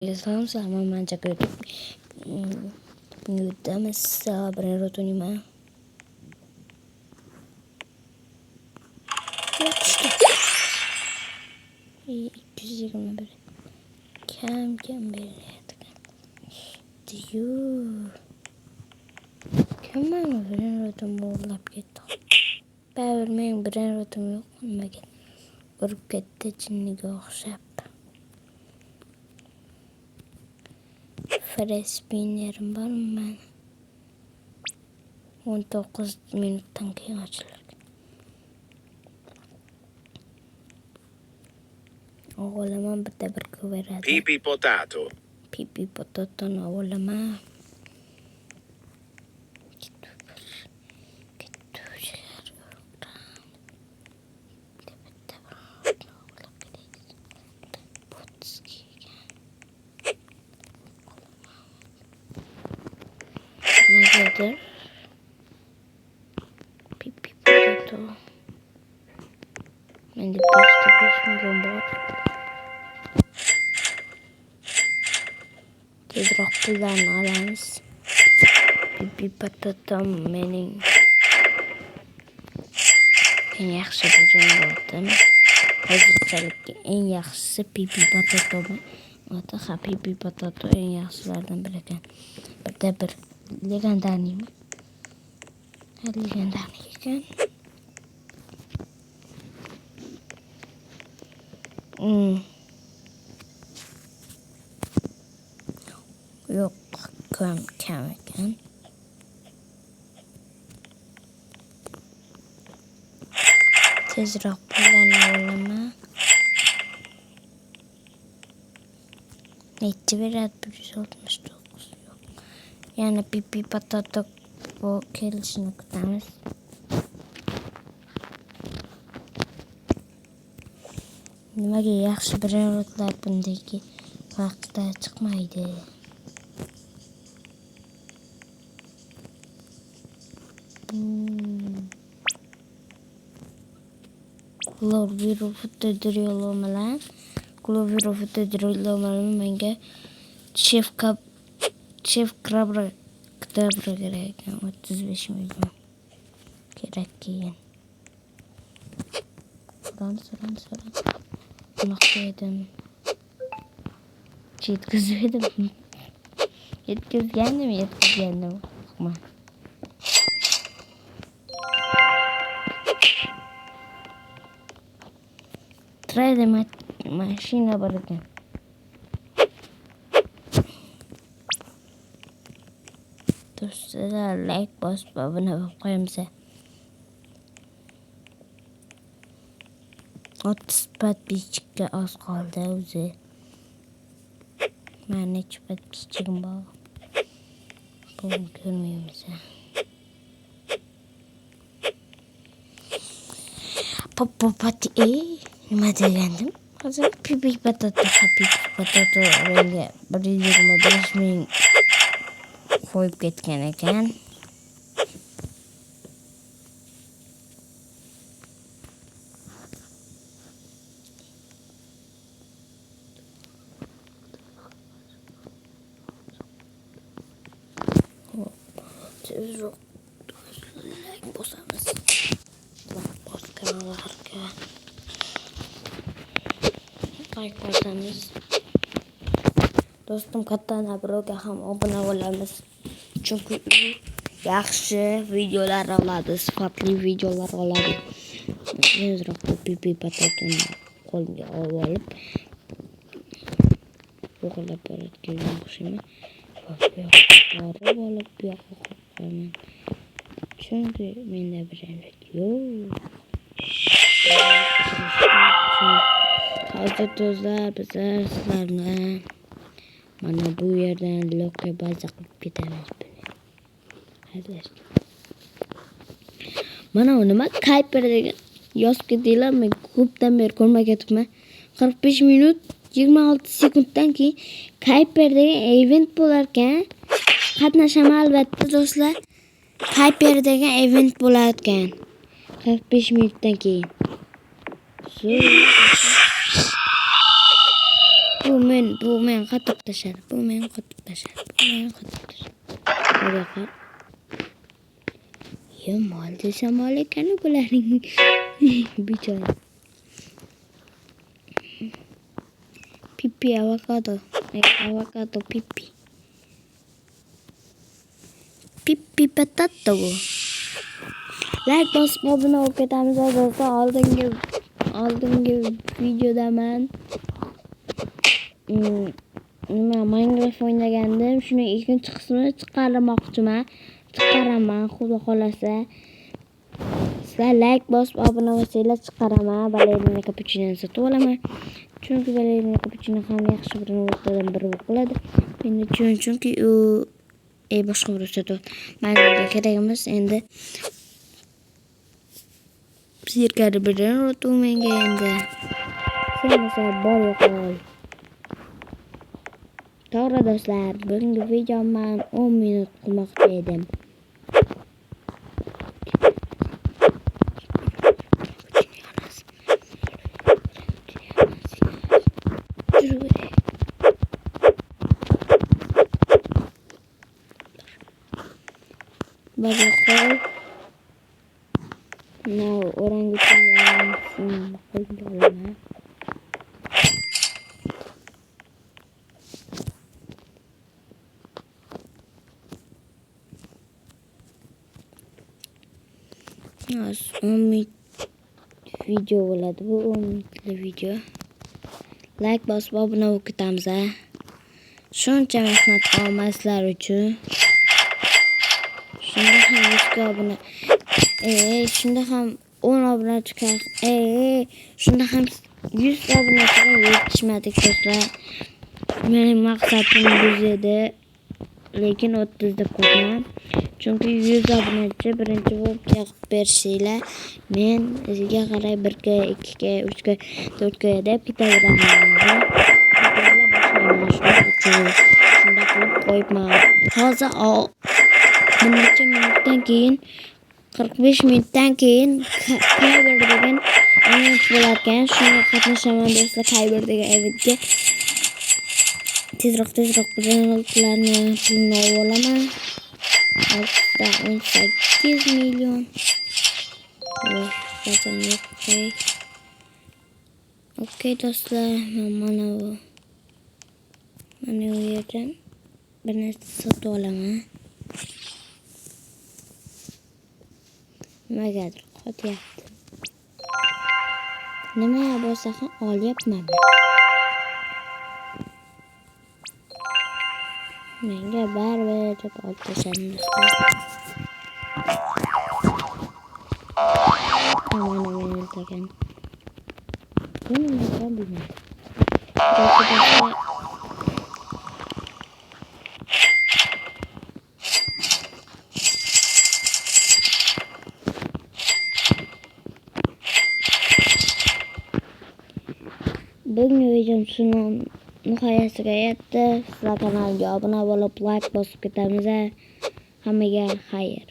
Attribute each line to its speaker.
Speaker 1: Salam salam manca gördük. Yudamız sabırın rotunima. Yapıştı. 221. Kem belirledik. Diyor. Kim bana birin rotumu uğurlap gitti. Ben bilmeyin birin rotum yok. Grup gitti cinniga oxşap. Frespinlerim var mı ben? 19 minuttan keyin açılır. Oğlama bir de bir kıvırdı.
Speaker 2: Pipi potato.
Speaker 1: Pipi potato oğlama. Nedir? Pipi potato. Ben de 5 milyon var. Tezroq pullarni olamiz. Pipi potato mening eng yaxshi birim. Hozirchalikka eng yaxshisi pipi potato. Ha, pipi potato eng yaxshilardan biri ekan. Birda bir legendarniy. Legendarniy ekan. Yok, kam ekan. Tezroq pullarni olaman. Necha beradi? 169. Yo'q. Yana pipi potato bu kelishini kutamiz. Nimaga yaxshi brendlar bundagi vaqtda chiqmaydi? Klovirofuteriolomalar menga chef krabra kerak ekan. 35 milyon kerak keyin. So'ram. Bunaqa edim. Yetkazgandim. Qo'yma. Trade mashina bor ekan. Do'stlar, like bosib obuna bo'lib qo'yamiz. 30 подписчикка oz qoldi o'zi. Mana necha подписчигim bor. Buni ko'rmaymiz. Popopati nima degandim? Hozir pipi potato menga 125 ming qo'yib ketgan ekan. Tezroq like bosamiz. Bos kanallarga like bosamiz. Do'stim katta Nabroga ham obuna bo'lamiz. Chunki u yaxshi videolar oladi, sifatli videolar oladi. Tezroq pipi potatoni qo'lga olib o'g'irlab borayotgan o'xshayman. Olib bu yoqqa qo'yaman. Chunki menda brend yo'q. Hozir do'stlar, bizlar sizlarni mana bu yerdan lokka baza qilib ketamiz. Mana nima Kuiper degan yozib ketinglar, men ko'pdan beri ko'rmaganman. 45 minut 26 sekunddan keyin Kuiper degan event bo'lar ekan. Qatnashaman albatta do'stlar. Kuiper degan event bo'lar ekan. 45 minutdan keyin. bu men qatib tashlar. Bu men qatib tashlar. Bu men qatib tashlar. Bunaqa. Ya mol desam mol ekan bularning. Bichora. Pipi avokado. Avokado pipi. Pipi potato. Like bosib obuna bo'lib ketamiz do'stlar. Oldingi videoda men Minecraft o'ynagandim. Shuni ikkinchi qismini chiqaraman. Xudo xolasa. Sizlar like bosib obuna bo'lsanglar chiqaraman. Balerina kapuchinoni sotib olaman. Chunki balerina kapuchino ham yaxshi bir o'rtadan biri bo'ladi. Men uchun chunki u boshqa bir sotib. Menga kerak emas endi. Sirkari bilan o'tib menga endi. Sen bor yo'qol. To'g'ri do'stlar, bugungi videomni 10 minut qilmoqchi edim. Bagakol. Now orangutan qo'yib video bo'ladi bu 10 minutlik video. Like bosib obuna bo'lib ketamiz. Shuncha mehnat qilmaslar uchun. Shunda ham 100 ga obuna. Shunda ham 10 obunachiga. Shunda ham 100 obunachiga yetishmadik do'stlar. Mening maqsadim 100 edi. Lekin 30 deb qo'ydim. Chunki 100 obunachi birinchi bo'lib yaqib berishinglar. Men sizga qaray 1 ga, 2 ga, 3 ga, 4 ga deb ketaveraman. Shunda qilib qo'yibman. Hozir bir necha minutdan keyin 45 minutdan keyin Kyber degan event bo'larkan. Shunga qatnashaman do'stlar Kyber degan eventga. Tezroq pullarni olaman. 18 million. Okey do'stlar, mana bu. Mana bu yerdan bir narsa sotib olaman. Nimagadir qotyapti. Nima bo'lsa ham olyapman. Menga baribir deb olib tashladim. Mana men degan. Nima bilmayman. Bugungi videom shuni nihoyasiga yetdi. Sizlar kanalga obuna bo'lib, like bosib ketamiz. Hammaga xayr.